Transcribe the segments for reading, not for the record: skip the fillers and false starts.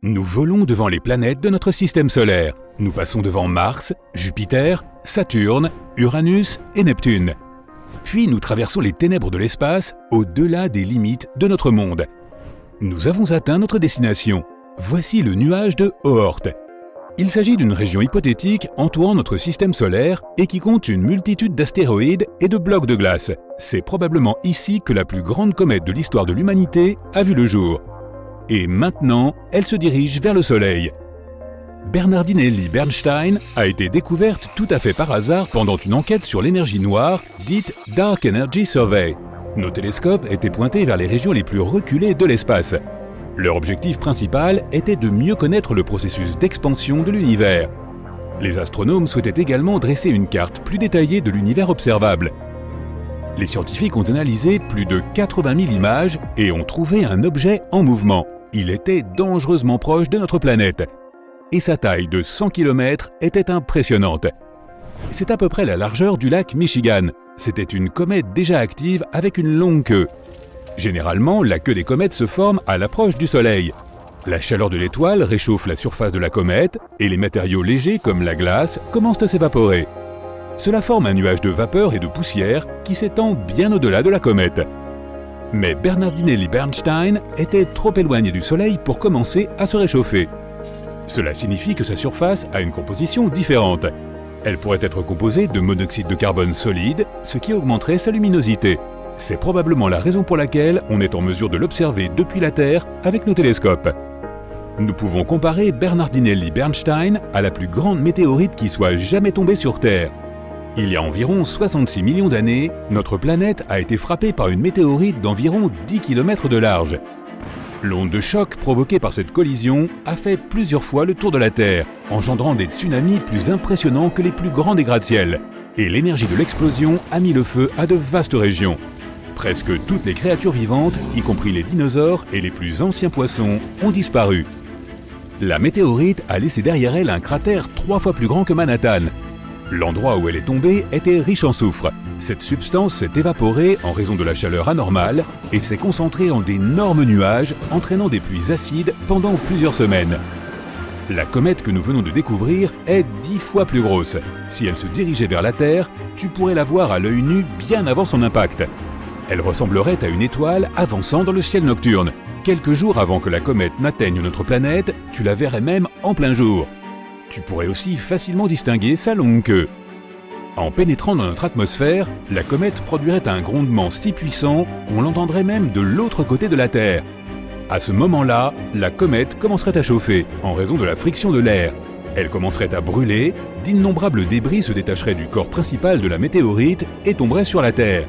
Nous volons devant les planètes de notre système solaire. Nous passons devant Mars, Jupiter, Saturne, Uranus et Neptune. Puis nous traversons les ténèbres de l'espace au-delà des limites de notre monde. Nous avons atteint notre destination. Voici le nuage de Oort. Il s'agit d'une région hypothétique entourant notre système solaire et qui compte une multitude d'astéroïdes et de blocs de glace. C'est probablement ici que la plus grande comète de l'histoire de l'humanité a vu le jour. Et maintenant, elle se dirige vers le Soleil. Bernardinelli Bernstein a été découverte tout à fait par hasard pendant une enquête sur l'énergie noire, dite Dark Energy Survey. Nos télescopes étaient pointés vers les régions les plus reculées de l'espace. Leur objectif principal était de mieux connaître le processus d'expansion de l'univers. Les astronomes souhaitaient également dresser une carte plus détaillée de l'univers observable. Les scientifiques ont analysé plus de 80 000 images et ont trouvé un objet en mouvement. Il était dangereusement proche de notre planète. Et sa taille de 100 km était impressionnante. C'est à peu près la largeur du lac Michigan. C'était une comète déjà active avec une longue queue. Généralement, la queue des comètes se forme à l'approche du Soleil. La chaleur de l'étoile réchauffe la surface de la comète et les matériaux légers comme la glace commencent à s'évaporer. Cela forme un nuage de vapeur et de poussière qui s'étend bien au-delà de la comète. Mais Bernardinelli Bernstein était trop éloigné du Soleil pour commencer à se réchauffer. Cela signifie que sa surface a une composition différente. Elle pourrait être composée de monoxyde de carbone solide, ce qui augmenterait sa luminosité. C'est probablement la raison pour laquelle on est en mesure de l'observer depuis la Terre avec nos télescopes. Nous pouvons comparer Bernardinelli Bernstein à la plus grande météorite qui soit jamais tombée sur Terre. Il y a environ 66 millions d'années, notre planète a été frappée par une météorite d'environ 10 km de large. L'onde de choc provoquée par cette collision a fait plusieurs fois le tour de la Terre, engendrant des tsunamis plus impressionnants que les plus grands des gratte-ciel. Et l'énergie de l'explosion a mis le feu à de vastes régions. Presque toutes les créatures vivantes, y compris les dinosaures et les plus anciens poissons, ont disparu. La météorite a laissé derrière elle un cratère 3 fois plus grand que Manhattan. L'endroit où elle est tombée était riche en soufre. Cette substance s'est évaporée en raison de la chaleur anormale et s'est concentrée en d'énormes nuages, entraînant des pluies acides pendant plusieurs semaines. La comète que nous venons de découvrir est 10 fois plus grosse. Si elle se dirigeait vers la Terre, tu pourrais la voir à l'œil nu bien avant son impact. Elle ressemblerait à une étoile avançant dans le ciel nocturne. Quelques jours avant que la comète n'atteigne notre planète, tu la verrais même en plein jour. Tu pourrais aussi facilement distinguer sa longue queue. En pénétrant dans notre atmosphère, la comète produirait un grondement si puissant qu'on l'entendrait même de l'autre côté de la Terre. À ce moment-là, la comète commencerait à chauffer en raison de la friction de l'air. Elle commencerait à brûler, d'innombrables débris se détacheraient du corps principal de la météorite et tomberaient sur la Terre.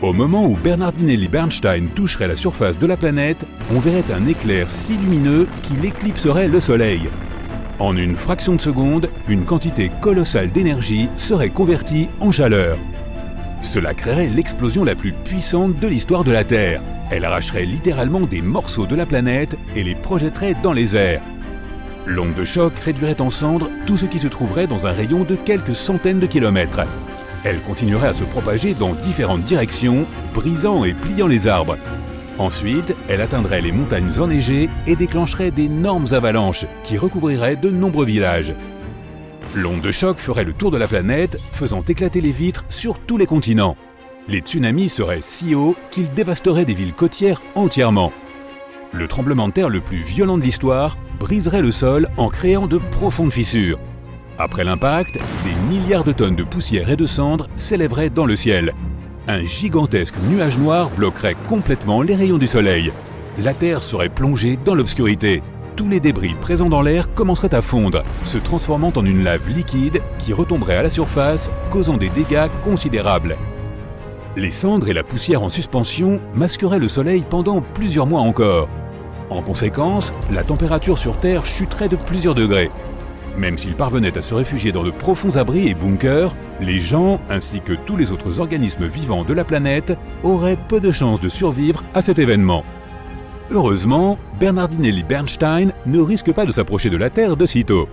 Au moment où Bernardinelli Bernstein toucherait la surface de la planète, on verrait un éclair si lumineux qu'il éclipserait le Soleil. En une fraction de seconde, une quantité colossale d'énergie serait convertie en chaleur. Cela créerait l'explosion la plus puissante de l'histoire de la Terre. Elle arracherait littéralement des morceaux de la planète et les projetterait dans les airs. L'onde de choc réduirait en cendres tout ce qui se trouverait dans un rayon de quelques centaines de kilomètres. Elle continuerait à se propager dans différentes directions, brisant et pliant les arbres. Ensuite, elle atteindrait les montagnes enneigées et déclencherait d'énormes avalanches qui recouvriraient de nombreux villages. L'onde de choc ferait le tour de la planète, faisant éclater les vitres sur tous les continents. Les tsunamis seraient si hauts qu'ils dévasteraient des villes côtières entièrement. Le tremblement de terre le plus violent de l'histoire briserait le sol en créant de profondes fissures. Après l'impact, des milliards de tonnes de poussière et de cendres s'élèveraient dans le ciel. Un gigantesque nuage noir bloquerait complètement les rayons du soleil. La Terre serait plongée dans l'obscurité. Tous les débris présents dans l'air commenceraient à fondre, se transformant en une lave liquide qui retomberait à la surface, causant des dégâts considérables. Les cendres et la poussière en suspension masqueraient le soleil pendant plusieurs mois encore. En conséquence, la température sur Terre chuterait de plusieurs degrés. Même s'ils parvenaient à se réfugier dans de profonds abris et bunkers, les gens, ainsi que tous les autres organismes vivants de la planète, auraient peu de chances de survivre à cet événement. Heureusement, Bernardinelli Bernstein ne risque pas de s'approcher de la Terre de sitôt.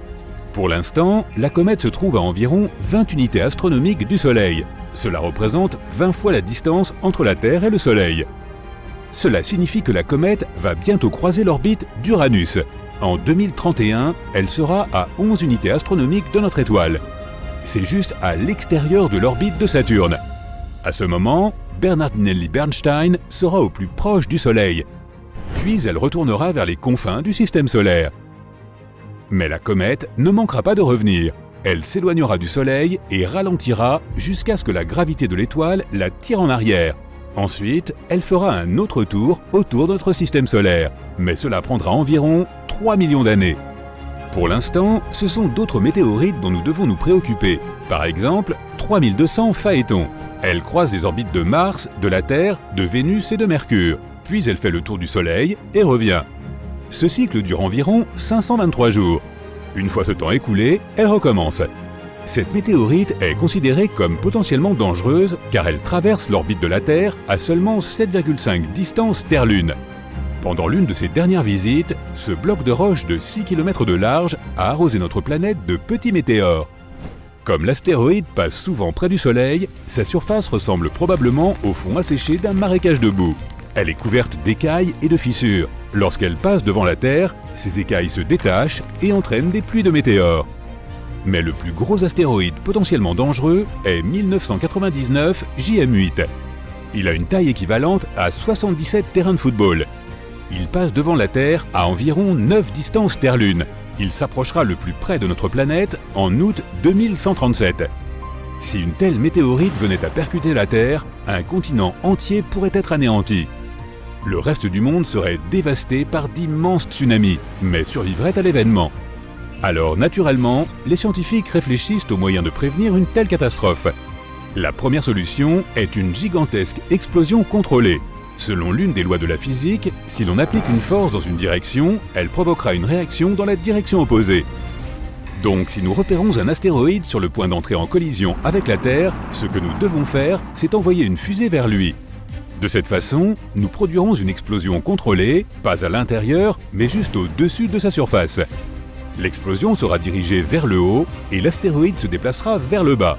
Pour l'instant, la comète se trouve à environ 20 unités astronomiques du Soleil. Cela représente 20 fois la distance entre la Terre et le Soleil. Cela signifie que la comète va bientôt croiser l'orbite d'Uranus. En 2031, elle sera à 11 unités astronomiques de notre étoile. C'est juste à l'extérieur de l'orbite de Saturne. À ce moment, Bernardinelli Bernstein sera au plus proche du Soleil. Puis elle retournera vers les confins du système solaire. Mais la comète ne manquera pas de revenir. Elle s'éloignera du Soleil et ralentira jusqu'à ce que la gravité de l'étoile la tire en arrière. Ensuite, elle fera un autre tour autour de notre système solaire, mais cela prendra environ 3 millions d'années. Pour l'instant, ce sont d'autres météorites dont nous devons nous préoccuper. Par exemple, 3200 Phaéton. Elle croise les orbites de Mars, de la Terre, de Vénus et de Mercure. Puis elle fait le tour du Soleil et revient. Ce cycle dure environ 523 jours. Une fois ce temps écoulé, elle recommence. Cette météorite est considérée comme potentiellement dangereuse car elle traverse l'orbite de la Terre à seulement 7,5 distance Terre-Lune. Pendant l'une de ses dernières visites, ce bloc de roche de 6 km de large a arrosé notre planète de petits météores. Comme l'astéroïde passe souvent près du Soleil, sa surface ressemble probablement au fond asséché d'un marécage de boue. Elle est couverte d'écailles et de fissures. Lorsqu'elle passe devant la Terre, ces écailles se détachent et entraînent des pluies de météores. Mais le plus gros astéroïde potentiellement dangereux est 1999 JM8. Il a une taille équivalente à 77 terrains de football. Il passe devant la Terre à environ 9 distances Terre-Lune. Il s'approchera le plus près de notre planète en août 2137. Si une telle météorite venait à percuter la Terre, un continent entier pourrait être anéanti. Le reste du monde serait dévasté par d'immenses tsunamis, mais survivrait à l'événement. Alors naturellement, les scientifiques réfléchissent aux moyens de prévenir une telle catastrophe. La première solution est une gigantesque explosion contrôlée. Selon l'une des lois de la physique, si l'on applique une force dans une direction, elle provoquera une réaction dans la direction opposée. Donc si nous repérons un astéroïde sur le point d'entrer en collision avec la Terre, ce que nous devons faire, c'est envoyer une fusée vers lui. De cette façon, nous produirons une explosion contrôlée, pas à l'intérieur, mais juste au-dessus de sa surface. L'explosion sera dirigée vers le haut et l'astéroïde se déplacera vers le bas.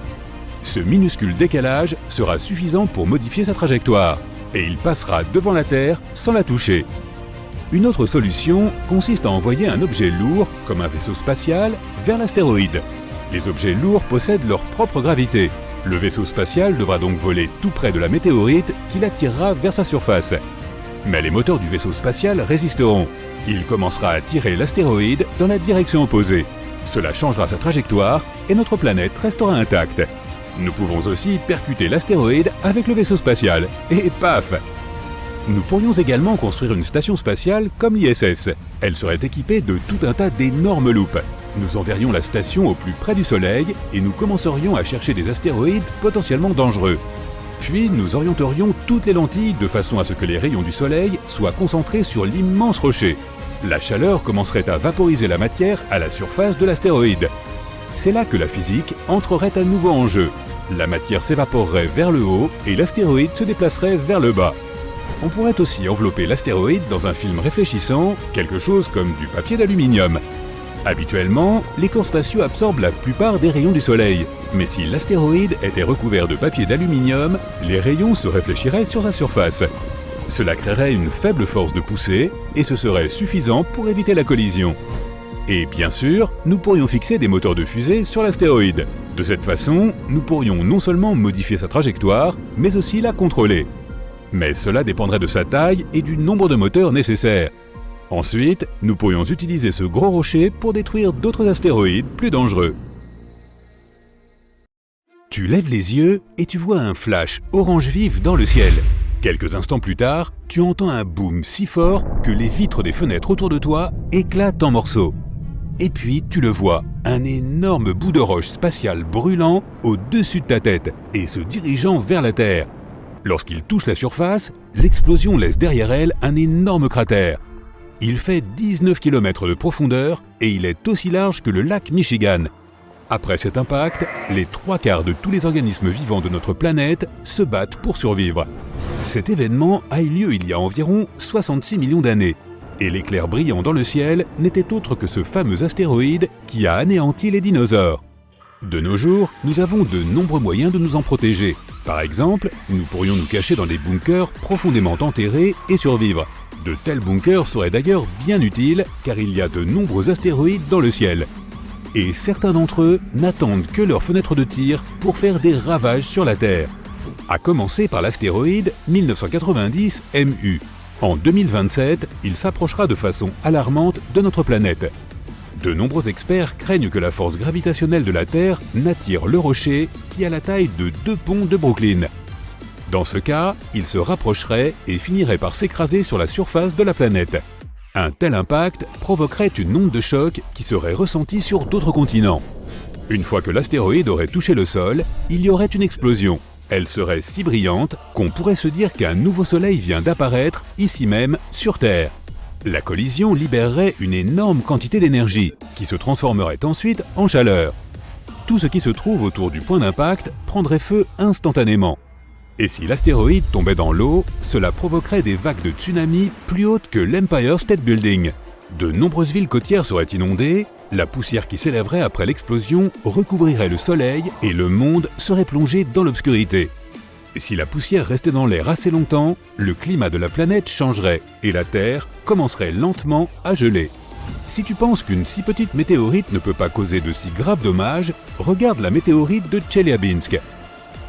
Ce minuscule décalage sera suffisant pour modifier sa trajectoire, et il passera devant la Terre sans la toucher. Une autre solution consiste à envoyer un objet lourd, comme un vaisseau spatial, vers l'astéroïde. Les objets lourds possèdent leur propre gravité. Le vaisseau spatial devra donc voler tout près de la météorite qui l'attirera vers sa surface. Mais les moteurs du vaisseau spatial résisteront. Il commencera à tirer l'astéroïde dans la direction opposée. Cela changera sa trajectoire et notre planète restera intacte. Nous pouvons aussi percuter l'astéroïde avec le vaisseau spatial. Et paf! Nous pourrions également construire une station spatiale comme l'ISS. Elle serait équipée de tout un tas d'énormes loupes. Nous enverrions la station au plus près du Soleil et nous commencerions à chercher des astéroïdes potentiellement dangereux. Puis nous orienterions toutes les lentilles de façon à ce que les rayons du Soleil soient concentrés sur l'immense rocher. La chaleur commencerait à vaporiser la matière à la surface de l'astéroïde. C'est là que la physique entrerait à nouveau en jeu. La matière s'évaporerait vers le haut et l'astéroïde se déplacerait vers le bas. On pourrait aussi envelopper l'astéroïde dans un film réfléchissant, quelque chose comme du papier d'aluminium. Habituellement, les corps spatiaux absorbent la plupart des rayons du Soleil. Mais si l'astéroïde était recouvert de papier d'aluminium, les rayons se réfléchiraient sur sa surface. Cela créerait une faible force de poussée et ce serait suffisant pour éviter la collision. Et bien sûr, nous pourrions fixer des moteurs de fusée sur l'astéroïde. De cette façon, nous pourrions non seulement modifier sa trajectoire, mais aussi la contrôler. Mais cela dépendrait de sa taille et du nombre de moteurs nécessaires. Ensuite, nous pourrions utiliser ce gros rocher pour détruire d'autres astéroïdes plus dangereux. Tu lèves les yeux et tu vois un flash orange vif dans le ciel. Quelques instants plus tard, tu entends un boom si fort que les vitres des fenêtres autour de toi éclatent en morceaux. Et puis tu le vois, un énorme bout de roche spatiale brûlant au-dessus de ta tête et se dirigeant vers la Terre. Lorsqu'il touche la surface, l'explosion laisse derrière elle un énorme cratère. Il fait 19 km de profondeur et il est aussi large que le lac Michigan. Après cet impact, les 3/4 de tous les organismes vivants de notre planète se battent pour survivre. Cet événement a eu lieu il y a environ 66 millions d'années. Et l'éclair brillant dans le ciel n'était autre que ce fameux astéroïde qui a anéanti les dinosaures. De nos jours, nous avons de nombreux moyens de nous en protéger. Par exemple, nous pourrions nous cacher dans des bunkers profondément enterrés et survivre. De tels bunkers seraient d'ailleurs bien utiles car il y a de nombreux astéroïdes dans le ciel. Et certains d'entre eux n'attendent que leur fenêtre de tir pour faire des ravages sur la Terre. À commencer par l'astéroïde 1990 MU. En 2027, il s'approchera de façon alarmante de notre planète. De nombreux experts craignent que la force gravitationnelle de la Terre n'attire le rocher qui a la taille de 2 ponts de Brooklyn. Dans ce cas, il se rapprocherait et finirait par s'écraser sur la surface de la planète. Un tel impact provoquerait une onde de choc qui serait ressentie sur d'autres continents. Une fois que l'astéroïde aurait touché le sol, il y aurait une explosion. Elle serait si brillante qu'on pourrait se dire qu'un nouveau soleil vient d'apparaître ici même sur Terre. La collision libérerait une énorme quantité d'énergie qui se transformerait ensuite en chaleur. Tout ce qui se trouve autour du point d'impact prendrait feu instantanément. Et si l'astéroïde tombait dans l'eau, cela provoquerait des vagues de tsunami plus hautes que l'Empire State Building. De nombreuses villes côtières seraient inondées, la poussière qui s'élèverait après l'explosion recouvrirait le soleil et le monde serait plongé dans l'obscurité. Si la poussière restait dans l'air assez longtemps, le climat de la planète changerait et la Terre commencerait lentement à geler. Si tu penses qu'une si petite météorite ne peut pas causer de si graves dommages, regarde la météorite de Tcheliabinsk.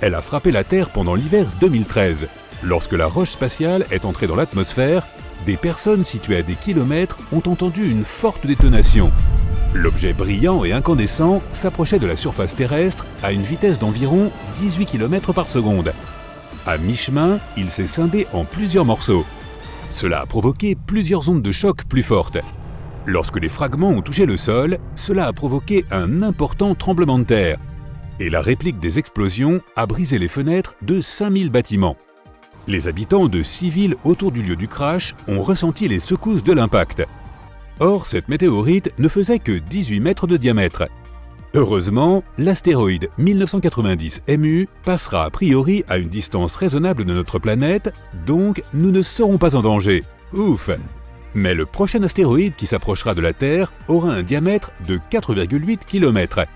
Elle a frappé la Terre pendant l'hiver 2013. Lorsque la roche spatiale est entrée dans l'atmosphère, des personnes situées à des kilomètres ont entendu une forte détonation. L'objet brillant et incandescent s'approchait de la surface terrestre à une vitesse d'environ 18 km par seconde. À mi-chemin, il s'est scindé en plusieurs morceaux. Cela a provoqué plusieurs ondes de choc plus fortes. Lorsque les fragments ont touché le sol, cela a provoqué un important tremblement de terre. Et la réplique des explosions a brisé les fenêtres de 5000 bâtiments. Les habitants de 6 villes autour du lieu du crash ont ressenti les secousses de l'impact. Or, cette météorite ne faisait que 18 mètres de diamètre. Heureusement, l'astéroïde 1990 MU passera a priori à une distance raisonnable de notre planète, donc nous ne serons pas en danger. Ouf! Mais le prochain astéroïde qui s'approchera de la Terre aura un diamètre de 4,8 km.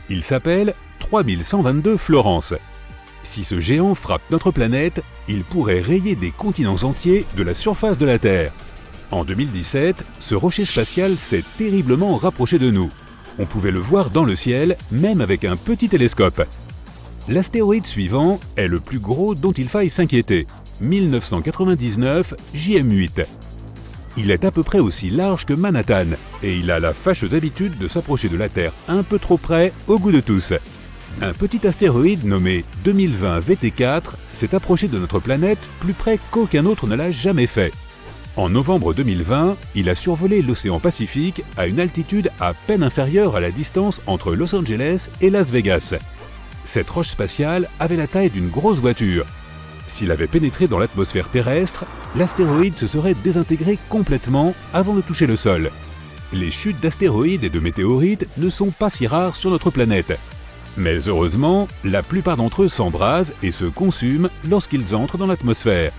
Il s'appelle 3122 Florence. Si ce géant frappe notre planète, il pourrait rayer des continents entiers de la surface de la Terre. En 2017, ce rocher spatial s'est terriblement rapproché de nous. On pouvait le voir dans le ciel, même avec un petit télescope. L'astéroïde suivant est le plus gros dont il faille s'inquiéter, 1999 JM8. Il est à peu près aussi large que Manhattan, et il a la fâcheuse habitude de s'approcher de la Terre un peu trop près au goût de tous. Un petit astéroïde nommé 2020 VT4 s'est approché de notre planète plus près qu'aucun autre ne l'a jamais fait. En novembre 2020, il a survolé l'océan Pacifique à une altitude à peine inférieure à la distance entre Los Angeles et Las Vegas. Cette roche spatiale avait la taille d'une grosse voiture. S'il avait pénétré dans l'atmosphère terrestre, l'astéroïde se serait désintégré complètement avant de toucher le sol. Les chutes d'astéroïdes et de météorites ne sont pas si rares sur notre planète. Mais heureusement, la plupart d'entre eux s'embrasent et se consument lorsqu'ils entrent dans l'atmosphère.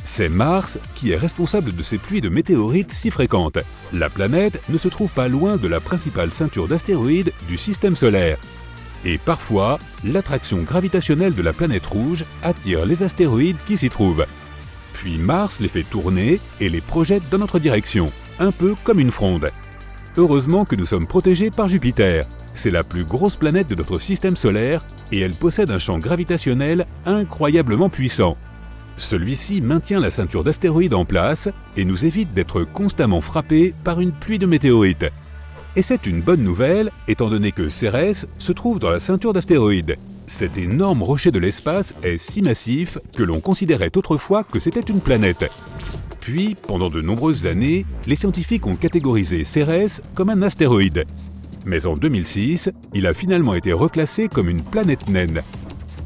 C'est Mars qui est responsable de ces pluies de météorites si fréquentes. La planète ne se trouve pas loin de la principale ceinture d'astéroïdes du système solaire. Et parfois, l'attraction gravitationnelle de la planète rouge attire les astéroïdes qui s'y trouvent. Puis Mars les fait tourner et les projette dans notre direction, un peu comme une fronde. Heureusement que nous sommes protégés par Jupiter. C'est la plus grosse planète de notre système solaire et elle possède un champ gravitationnel incroyablement puissant. Celui-ci maintient la ceinture d'astéroïdes en place et nous évite d'être constamment frappés par une pluie de météorites. Et c'est une bonne nouvelle, étant donné que Cérès se trouve dans la ceinture d'astéroïdes. Cet énorme rocher de l'espace est si massif que l'on considérait autrefois que c'était une planète. Puis, pendant de nombreuses années, les scientifiques ont catégorisé Cérès comme un astéroïde. Mais en 2006, il a finalement été reclassé comme une planète naine.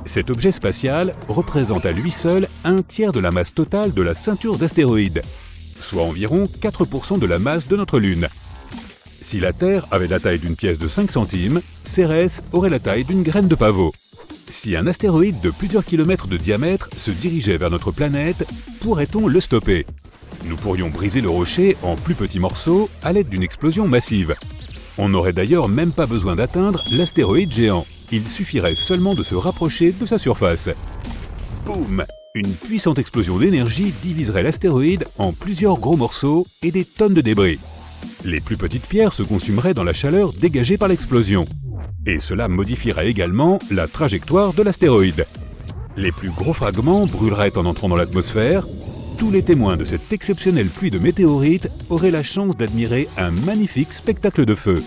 Cet objet spatial représente à lui seul un tiers de la masse totale de la ceinture d'astéroïdes, soit environ 4% de la masse de notre Lune. Si la Terre avait la taille d'une pièce de 5 centimes, Cérès aurait la taille d'une graine de pavot. Si un astéroïde de plusieurs kilomètres de diamètre se dirigeait vers notre planète, pourrait-on le stopper? Nous pourrions briser le rocher en plus petits morceaux à l'aide d'une explosion massive. On n'aurait d'ailleurs même pas besoin d'atteindre l'astéroïde géant. Il suffirait seulement de se rapprocher de sa surface. Boum! Une puissante explosion d'énergie diviserait l'astéroïde en plusieurs gros morceaux et des tonnes de débris. Les plus petites pierres se consumeraient dans la chaleur dégagée par l'explosion. Et cela modifierait également la trajectoire de l'astéroïde. Les plus gros fragments brûleraient en entrant dans l'atmosphère. Tous les témoins de cette exceptionnelle pluie de météorites auraient la chance d'admirer un magnifique spectacle de feu.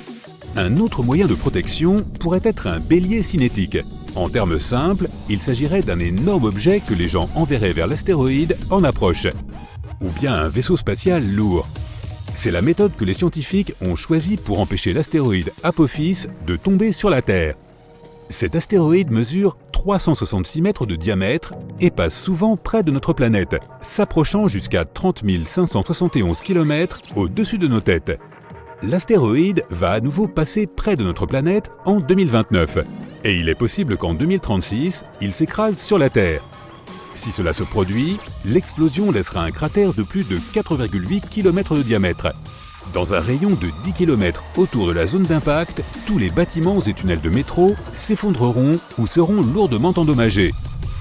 Un autre moyen de protection pourrait être un bélier cinétique. En termes simples, il s'agirait d'un énorme objet que les gens enverraient vers l'astéroïde en approche. Ou bien un vaisseau spatial lourd. C'est la méthode que les scientifiques ont choisie pour empêcher l'astéroïde Apophis de tomber sur la Terre. Cet astéroïde mesure 366 mètres de diamètre et passe souvent près de notre planète, s'approchant jusqu'à 30 571 km au-dessus de nos têtes. L'astéroïde va à nouveau passer près de notre planète en 2029. Et il est possible qu'en 2036, il s'écrase sur la Terre. Si cela se produit, l'explosion laissera un cratère de plus de 4,8 km de diamètre. Dans un rayon de 10 km autour de la zone d'impact, tous les bâtiments et tunnels de métro s'effondreront ou seront lourdement endommagés.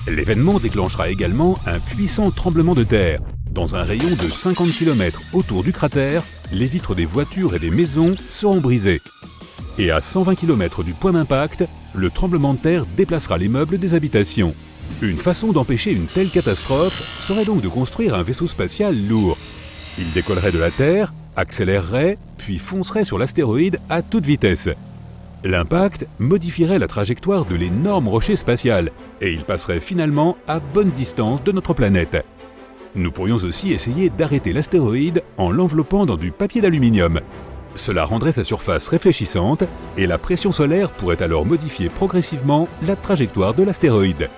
L'événement déclenchera également un puissant tremblement de terre. Dans un rayon de 50 km autour du cratère, les vitres des voitures et des maisons seront brisées. Et à 120 km du point d'impact, le tremblement de terre déplacera les meubles des habitations. Une façon d'empêcher une telle catastrophe serait donc de construire un vaisseau spatial lourd. Il décollerait de la Terre, accélérerait, puis foncerait sur l'astéroïde à toute vitesse. L'impact modifierait la trajectoire de l'énorme rocher spatial et il passerait finalement à bonne distance de notre planète. Nous pourrions aussi essayer d'arrêter l'astéroïde en l'enveloppant dans du papier d'aluminium. Cela rendrait sa surface réfléchissante et la pression solaire pourrait alors modifier progressivement la trajectoire de l'astéroïde.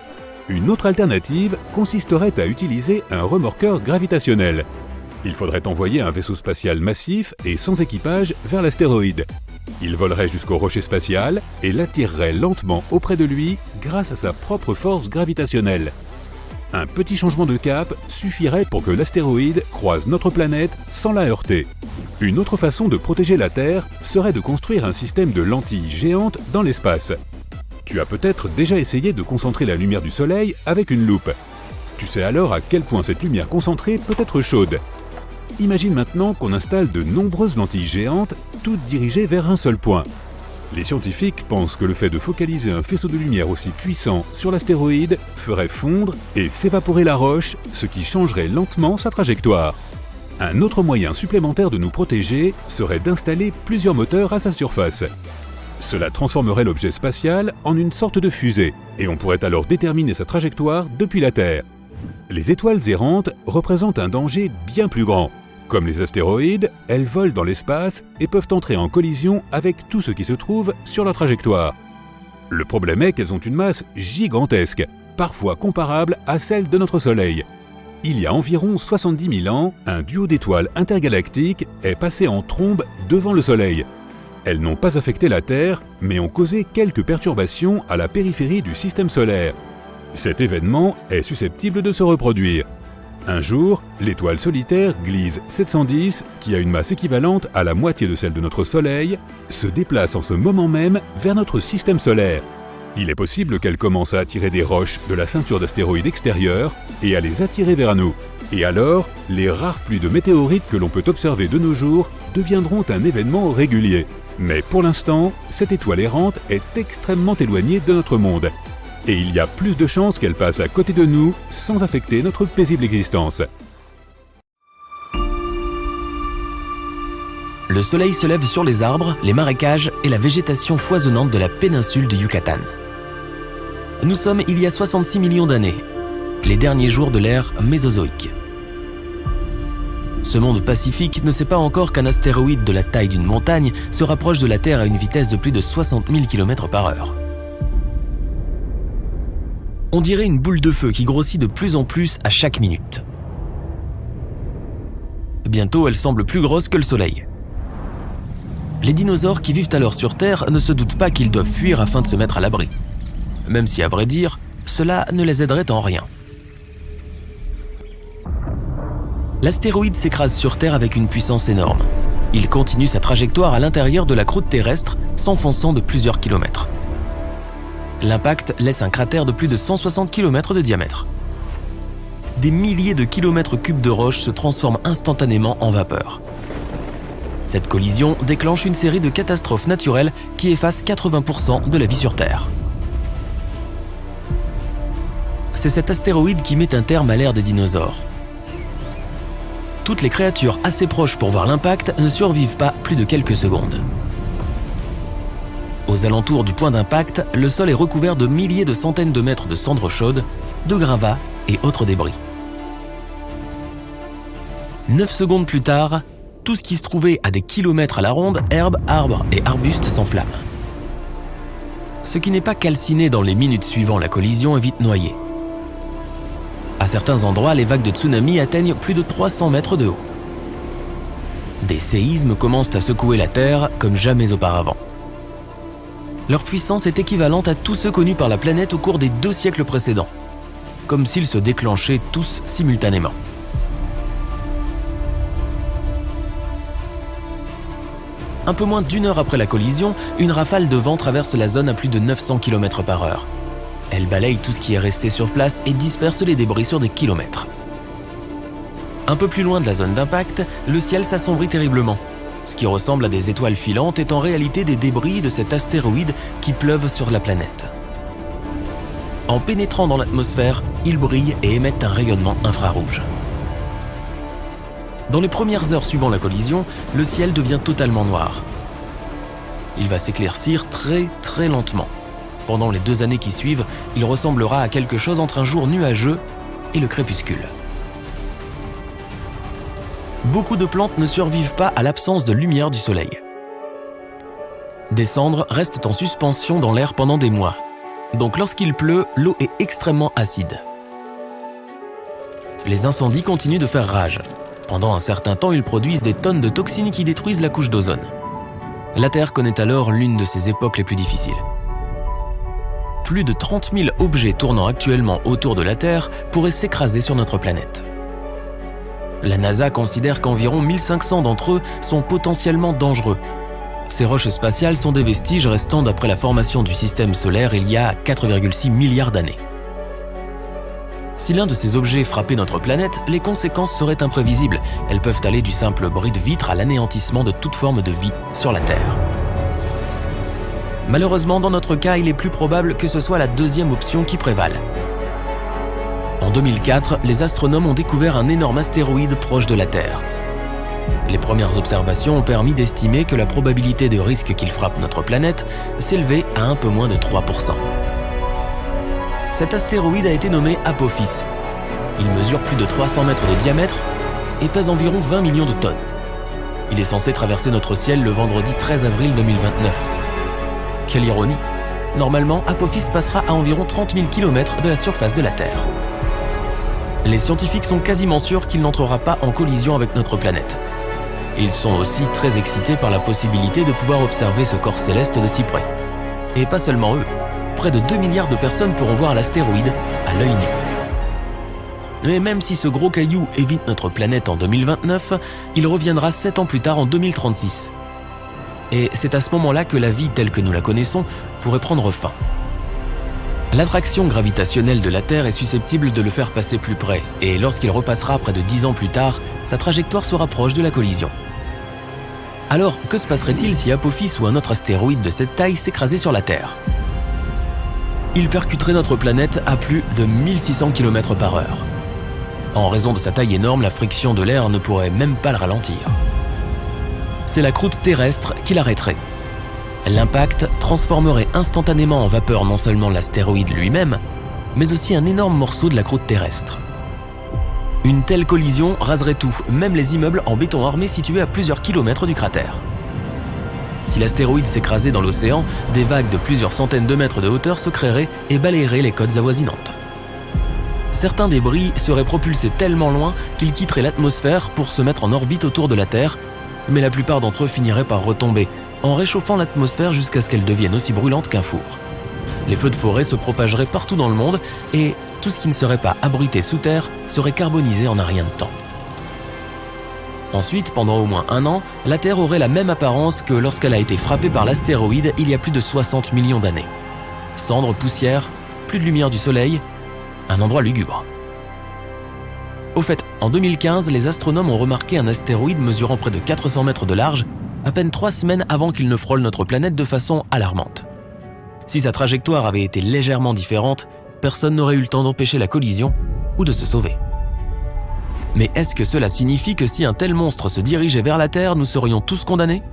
Une autre alternative consisterait à utiliser un remorqueur gravitationnel. Il faudrait envoyer un vaisseau spatial massif et sans équipage vers l'astéroïde. Il volerait jusqu'au rocher spatial et l'attirerait lentement auprès de lui grâce à sa propre force gravitationnelle. Un petit changement de cap suffirait pour que l'astéroïde croise notre planète sans la heurter. Une autre façon de protéger la Terre serait de construire un système de lentilles géantes dans l'espace. Tu as peut-être déjà essayé de concentrer la lumière du Soleil avec une loupe. Tu sais alors à quel point cette lumière concentrée peut être chaude. Imagine maintenant qu'on installe de nombreuses lentilles géantes, toutes dirigées vers un seul point. Les scientifiques pensent que le fait de focaliser un faisceau de lumière aussi puissant sur l'astéroïde ferait fondre et s'évaporer la roche, ce qui changerait lentement sa trajectoire. Un autre moyen supplémentaire de nous protéger serait d'installer plusieurs moteurs à sa surface. Cela transformerait l'objet spatial en une sorte de fusée, et on pourrait alors déterminer sa trajectoire depuis la Terre. Les étoiles errantes représentent un danger bien plus grand. Comme les astéroïdes, elles volent dans l'espace et peuvent entrer en collision avec tout ce qui se trouve sur leur trajectoire. Le problème est qu'elles ont une masse gigantesque, parfois comparable à celle de notre Soleil. Il y a environ 70 000 ans, un duo d'étoiles intergalactiques est passé en trombe devant le Soleil. Elles n'ont pas affecté la Terre, mais ont causé quelques perturbations à la périphérie du système solaire. Cet événement est susceptible de se reproduire. Un jour, l'étoile solitaire Gliese 710, qui a une masse équivalente à la moitié de celle de notre Soleil, se déplace en ce moment même vers notre système solaire. Il est possible qu'elle commence à attirer des roches de la ceinture d'astéroïdes extérieure et à les attirer vers nous. Et alors, les rares pluies de météorites que l'on peut observer de nos jours deviendront un événement régulier. Mais pour l'instant, cette étoile errante est extrêmement éloignée de notre monde. Et il y a plus de chances qu'elle passe à côté de nous sans affecter notre paisible existence. Le soleil se lève sur les arbres, les marécages et la végétation foisonnante de la péninsule de Yucatan. Nous sommes il y a 66 millions d'années, les derniers jours de l'ère mésozoïque. Ce monde pacifique ne sait pas encore qu'un astéroïde de la taille d'une montagne se rapproche de la Terre à une vitesse de plus de 60 000 km/h. On dirait une boule de feu qui grossit de plus en plus à chaque minute. Bientôt, elle semble plus grosse que le Soleil. Les dinosaures qui vivent alors sur Terre ne se doutent pas qu'ils doivent fuir afin de se mettre à l'abri. Même si, à vrai dire, cela ne les aiderait en rien. L'astéroïde s'écrase sur Terre avec une puissance énorme. Il continue sa trajectoire à l'intérieur de la croûte terrestre, s'enfonçant de plusieurs kilomètres. L'impact laisse un cratère de plus de 160 km de diamètre. des milliers de kilomètres cubes de roches se transforment instantanément en vapeur. Cette collision déclenche une série de catastrophes naturelles qui effacent 80% de la vie sur Terre. C'est cet astéroïde qui met un terme à l'ère des dinosaures. Toutes les créatures assez proches pour voir l'impact ne survivent pas plus de quelques secondes. Aux alentours du point d'impact, le sol est recouvert de milliers de centaines de mètres de cendres chaudes, de gravats et autres débris. 9 secondes plus tard, tout ce qui se trouvait à des kilomètres à la ronde, herbes, arbres et arbustes s'enflamment. Ce qui n'est pas calciné dans les minutes suivant la collision est vite noyé. À certains endroits, les vagues de tsunami atteignent plus de 300 mètres de haut. Des séismes commencent à secouer la Terre comme jamais auparavant. Leur puissance est équivalente à tous ceux connus par la planète au cours des 2 siècles précédents, comme s'ils se déclenchaient tous simultanément. Un peu moins d'1 heure après la collision, une rafale de vent traverse la zone à plus de 900 km/h. Elle balaye tout ce qui est resté sur place et disperse les débris sur des kilomètres. Un peu plus loin de la zone d'impact, le ciel s'assombrit terriblement. Ce qui ressemble à des étoiles filantes est en réalité des débris de cet astéroïde qui pleuvent sur la planète. En pénétrant dans l'atmosphère, ils brillent et émettent un rayonnement infrarouge. Dans les premières heures suivant la collision, le ciel devient totalement noir. Il va s'éclaircir très lentement. Pendant les 2 années qui suivent, il ressemblera à quelque chose entre un jour nuageux et le crépuscule. Beaucoup de plantes ne survivent pas à l'absence de lumière du soleil. Des cendres restent en suspension dans l'air pendant des mois. Donc lorsqu'il pleut, l'eau est extrêmement acide. Les incendies continuent de faire rage. Pendant un certain temps, ils produisent des tonnes de toxines qui détruisent la couche d'ozone. La Terre connaît alors l'une de ses époques les plus difficiles. Plus de 30 000 objets tournant actuellement autour de la Terre pourraient s'écraser sur notre planète. La NASA considère qu'environ 1500 d'entre eux sont potentiellement dangereux. Ces roches spatiales sont des vestiges restant d'après la formation du système solaire il y a 4,6 milliards d'années. Si l'un de ces objets frappait notre planète, les conséquences seraient imprévisibles. Elles peuvent aller du simple bris de vitre à l'anéantissement de toute forme de vie sur la Terre. Malheureusement, dans notre cas, il est plus probable que ce soit la deuxième option qui prévale. En 2004, les astronomes ont découvert un énorme astéroïde proche de la Terre. Les premières observations ont permis d'estimer que la probabilité de risque qu'il frappe notre planète s'élevait à un peu moins de 3%. Cet astéroïde a été nommé Apophis. Il mesure plus de 300 mètres de diamètre et pèse environ 20 millions de tonnes. Il est censé traverser notre ciel le vendredi 13 avril 2029. Quelle ironie! Normalement, Apophis passera à environ 30 000 km de la surface de la Terre. Les scientifiques sont quasiment sûrs qu'il n'entrera pas en collision avec notre planète. Ils sont aussi très excités par la possibilité de pouvoir observer ce corps céleste de si près. Et pas seulement eux. Près de 2 milliards de personnes pourront voir l'astéroïde à l'œil nu. Mais même si ce gros caillou évite notre planète en 2029, il reviendra 7 ans plus tard en 2036. Et c'est à ce moment-là que la vie telle que nous la connaissons pourrait prendre fin. L'attraction gravitationnelle de la Terre est susceptible de le faire passer plus près, et lorsqu'il repassera près de 10 ans plus tard, sa trajectoire sera proche de la collision. Alors, que se passerait-il si Apophis ou un autre astéroïde de cette taille s'écrasait sur la Terre ? Il percuterait notre planète à plus de 1600 km/h. En raison de sa taille énorme, la friction de l'air ne pourrait même pas le ralentir. C'est la croûte terrestre qui l'arrêterait. L'impact transformerait instantanément en vapeur non seulement l'astéroïde lui-même, mais aussi un énorme morceau de la croûte terrestre. Une telle collision raserait tout, même les immeubles en béton armé situés à plusieurs kilomètres du cratère. Si l'astéroïde s'écrasait dans l'océan, des vagues de plusieurs centaines de mètres de hauteur se créeraient et balayeraient les côtes avoisinantes. Certains débris seraient propulsés tellement loin qu'ils quitteraient l'atmosphère pour se mettre en orbite autour de la Terre, mais la plupart d'entre eux finiraient par retomber, en réchauffant l'atmosphère jusqu'à ce qu'elle devienne aussi brûlante qu'un four. Les feux de forêt se propageraient partout dans le monde et tout ce qui ne serait pas abrité sous terre serait carbonisé en un rien de temps. Ensuite, pendant au moins 1 an, la Terre aurait la même apparence que lorsqu'elle a été frappée par l'astéroïde il y a plus de 60 millions d'années. Cendres, poussière, plus de lumière du soleil, un endroit lugubre. Au fait, en 2015, les astronomes ont remarqué un astéroïde mesurant près de 400 mètres de large, à peine 3 semaines avant qu'il ne frôle notre planète de façon alarmante. Si sa trajectoire avait été légèrement différente, personne n'aurait eu le temps d'empêcher la collision ou de se sauver. Mais est-ce que cela signifie que si un tel monstre se dirigeait vers la Terre, nous serions tous condamnés ?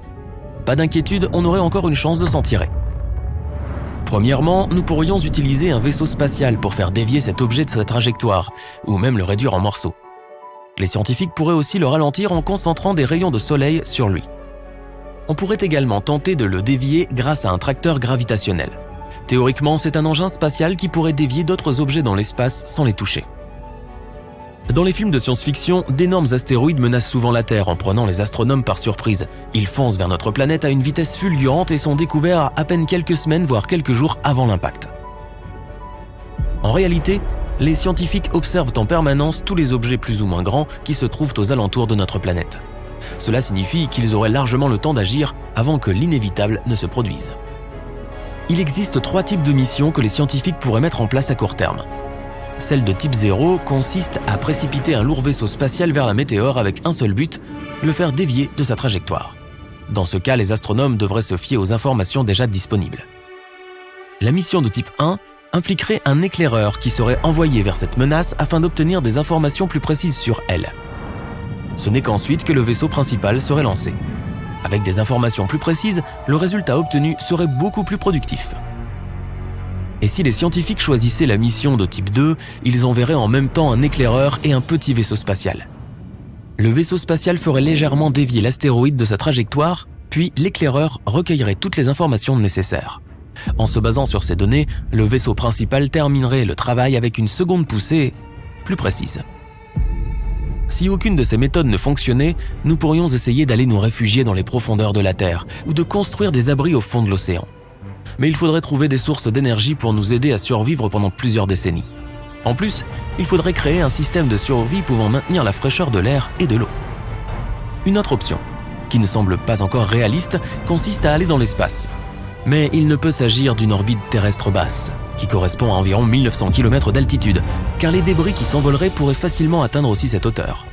Pas d'inquiétude, on aurait encore une chance de s'en tirer. Premièrement, nous pourrions utiliser un vaisseau spatial pour faire dévier cet objet de sa trajectoire, ou même le réduire en morceaux. Les scientifiques pourraient aussi le ralentir en concentrant des rayons de soleil sur lui. On pourrait également tenter de le dévier grâce à un tracteur gravitationnel. Théoriquement, c'est un engin spatial qui pourrait dévier d'autres objets dans l'espace sans les toucher. Dans les films de science-fiction, d'énormes astéroïdes menacent souvent la Terre en prenant les astronomes par surprise. Ils foncent vers notre planète à une vitesse fulgurante et sont découverts à peine quelques semaines, voire quelques jours avant l'impact. En réalité, les scientifiques observent en permanence tous les objets plus ou moins grands qui se trouvent aux alentours de notre planète. Cela signifie qu'ils auraient largement le temps d'agir avant que l'inévitable ne se produise. Il existe 3 types de missions que les scientifiques pourraient mettre en place à court terme. Celle de type 0 consiste à précipiter un lourd vaisseau spatial vers la météore avec un seul but, le faire dévier de sa trajectoire. Dans ce cas, les astronomes devraient se fier aux informations déjà disponibles. La mission de type 1 impliquerait un éclaireur qui serait envoyé vers cette menace afin d'obtenir des informations plus précises sur elle. Ce n'est qu'ensuite que le vaisseau principal serait lancé. Avec des informations plus précises, le résultat obtenu serait beaucoup plus productif. Et si les scientifiques choisissaient la mission de type 2, ils enverraient en même temps un éclaireur et un petit vaisseau spatial. Le vaisseau spatial ferait légèrement dévier l'astéroïde de sa trajectoire, puis l'éclaireur recueillerait toutes les informations nécessaires. En se basant sur ces données, le vaisseau principal terminerait le travail avec une seconde poussée plus précise. Si aucune de ces méthodes ne fonctionnait, nous pourrions essayer d'aller nous réfugier dans les profondeurs de la Terre ou de construire des abris au fond de l'océan. Mais il faudrait trouver des sources d'énergie pour nous aider à survivre pendant plusieurs décennies. En plus, il faudrait créer un système de survie pouvant maintenir la fraîcheur de l'air et de l'eau. Une autre option, qui ne semble pas encore réaliste, consiste à aller dans l'espace. Mais il ne peut s'agir d'une orbite terrestre basse, qui correspond à environ 1900 km d'altitude, car les débris qui s'envoleraient pourraient facilement atteindre aussi cette hauteur.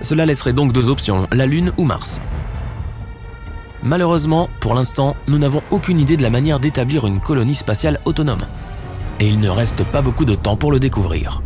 Cela laisserait donc 2 options, la Lune ou Mars. Malheureusement, pour l'instant, nous n'avons aucune idée de la manière d'établir une colonie spatiale autonome. Et il ne reste pas beaucoup de temps pour le découvrir.